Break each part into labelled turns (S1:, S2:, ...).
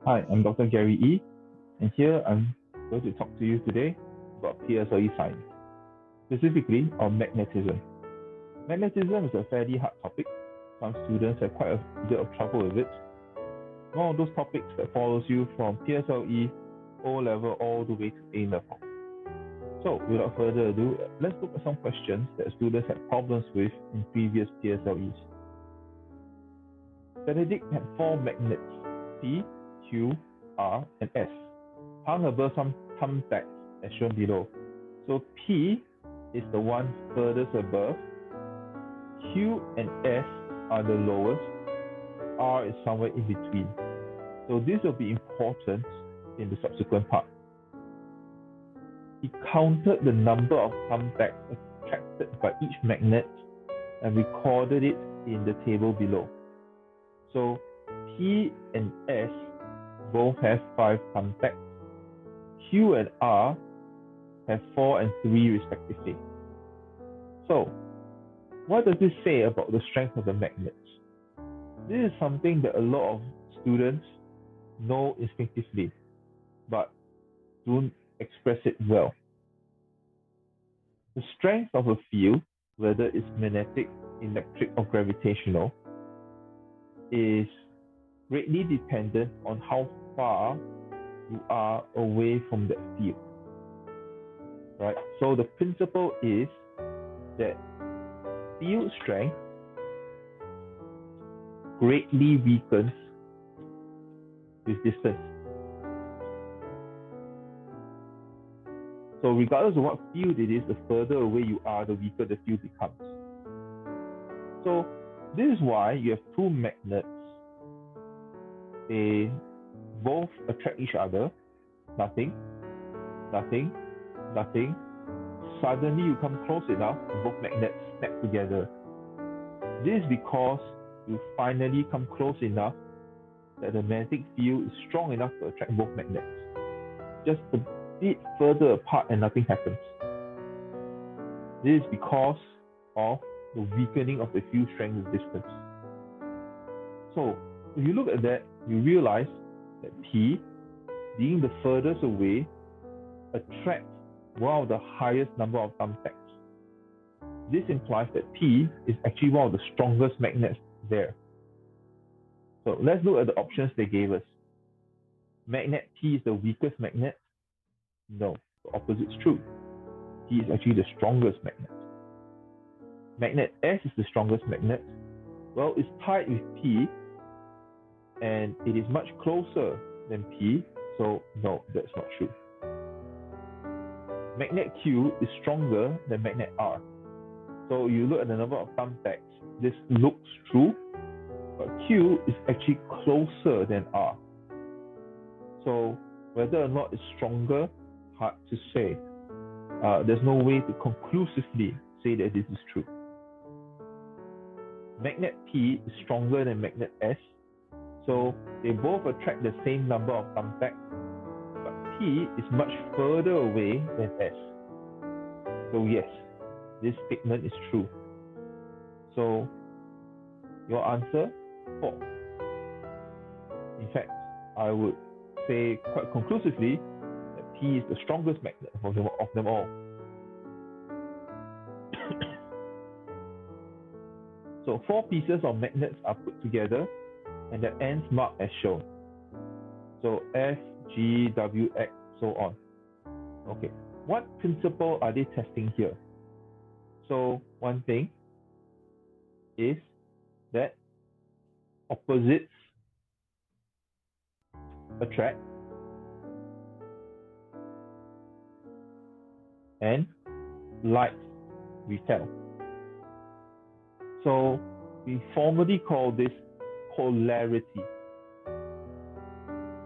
S1: Hi, I'm Dr. Gary E, and here I'm going to talk to you today about PSLE science, specifically on magnetism. Magnetism is a fairly hard topic. Some students have quite a bit of trouble with it. One of those topics that follows you from PSLE, O level, all the way to A level. So, without further ado, let's look at some questions that students had problems with in previous PSLEs. Benedict had 4 magnets, P, Q, R, and S, hung above some thumbtacks as shown below. So P is the one furthest above, Q and S are the lowest, R is somewhere in between. So this will be important in the subsequent part. He counted the number of thumbtacks attracted by each magnet and recorded it in the table below. So P and S both have 5 thumbtacks. Q and R have 4 and 3 respectively. So, what does this say about the strength of the magnets? This is something that a lot of students know instinctively, but don't express it well. The strength of a field, whether it's magnetic, electric, or gravitational, is greatly dependent on how far you are away from that field. Right? So the principle is that field strength greatly weakens with distance. So regardless of what field it is, the further away you are, the weaker the field becomes. So this is why you have 2 magnets. They both attract each other. Nothing. Suddenly you come close enough and both magnets snap together. This is because you finally come close enough that the magnetic field is strong enough to attract both magnets. Just a bit further apart and nothing happens. This is because of the weakening of the field strength with distance. So if you look at that, you realize that P, being the furthest away, attracts one of the highest number of thumbtacks. This implies that P is actually one of the strongest magnets there. So let's look at the options they gave us. Magnet P is the weakest magnet? No, the opposite is true. P is actually the strongest magnet. Magnet S is the strongest magnet. Well, it's tied with P, and it is much closer than P, so no, that's not true. Magnet Q is stronger than magnet R. So you look at the number of thumbtacks, this looks true, but Q is actually closer than R. So whether or not it's stronger, hard to say. There's no way to conclusively say that this is true. Magnet P is stronger than magnet S, so they both attract the same number of thumbtacks, but P is much further away than S. So yes, this statement is true. So your answer, 4. In fact, I would say quite conclusively that P is the strongest magnet of them all. So 4 pieces of magnets are put together and their ends marked as shown. So F, G, W, X, so on. Okay, what principle are they testing here? So one thing is that opposites attract and likes repel. So we formally call this polarity.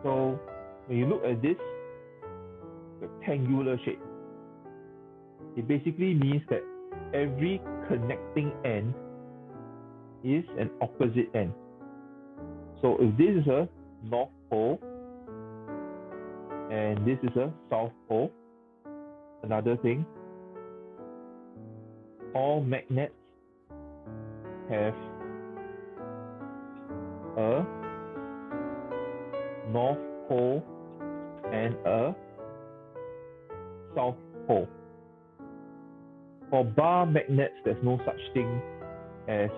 S1: So when you look at this rectangular shape, it basically means that every connecting end is an opposite end. So if this is a north pole and this is a south pole, another thing, all magnets have a north pole and a south pole. For bar magnets, there's no such thing as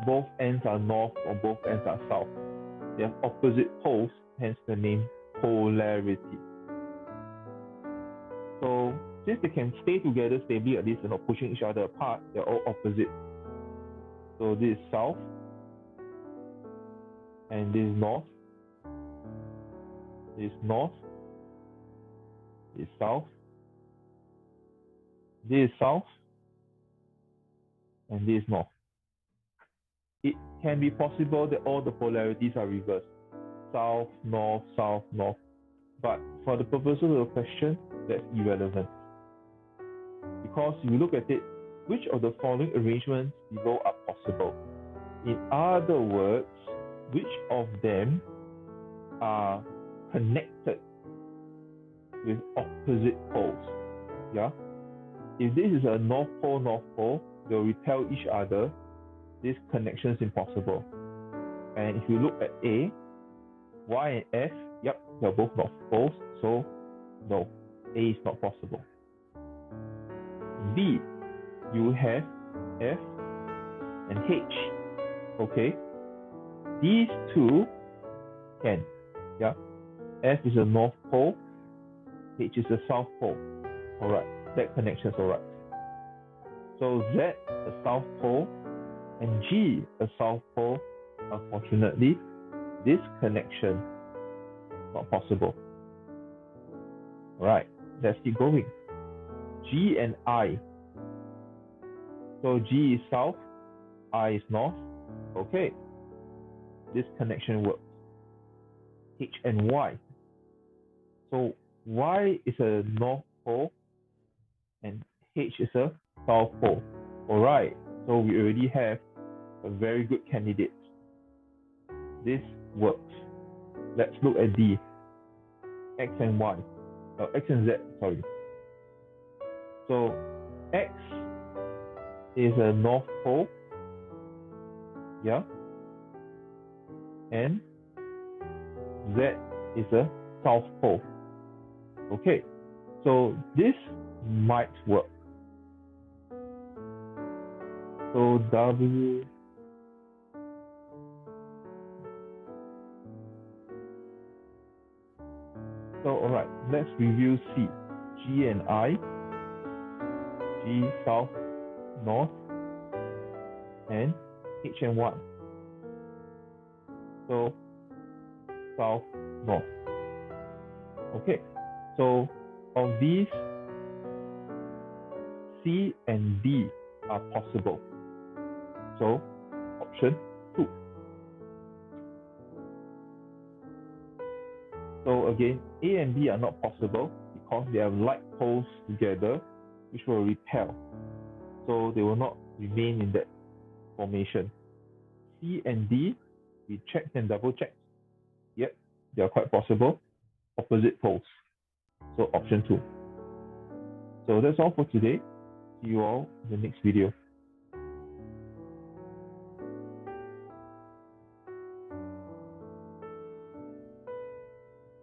S1: both ends are north or both ends are south. They have opposite poles, hence the name polarity. So since they can stay together stably at least, they're not pushing each other apart, they're all opposite. So this is south and this is north. This is north. This is south. This is south. And this is north. It can be possible that all the polarities are reversed. South, north, south, north. But for the purposes of the question, that's irrelevant. Because you look at it, which of the following arrangements below are possible? In other words, which of them are connected with opposite poles? Yeah. If this is a north pole, they'll repel each other. This connection is impossible. And if you look at A, Y and F, yep, they're both north poles, so no, A is not possible. B, you have F and H. Okay, these two can, yeah. F is a north pole, H is a south pole. Alright, that connection is alright. So Z, a south pole, and G, a south pole. Unfortunately, this connection is not possible. Alright, let's keep going. G and I. So G is south, I is north. Okay, this connection works. H and Y. So Y is a north pole and H is a south pole. Alright, so we already have a very good candidate. This works. Let's look at D. X and Y. X and Z, sorry. So X is a north pole, yeah, and Z is a south pole. Okay, so this might work. So W, so alright, let's review C. G and I. G, south, north, and H and Y. So south, north. Okay, so of these, C and D are possible. So option 2. So again, A and B are not possible because they have like poles together, which will repel. So they will not remain in that formation. C and D, we checked and double checked. Yep, they are quite possible. Opposite poles. So option 2. So that's all for today. See you all in the next video.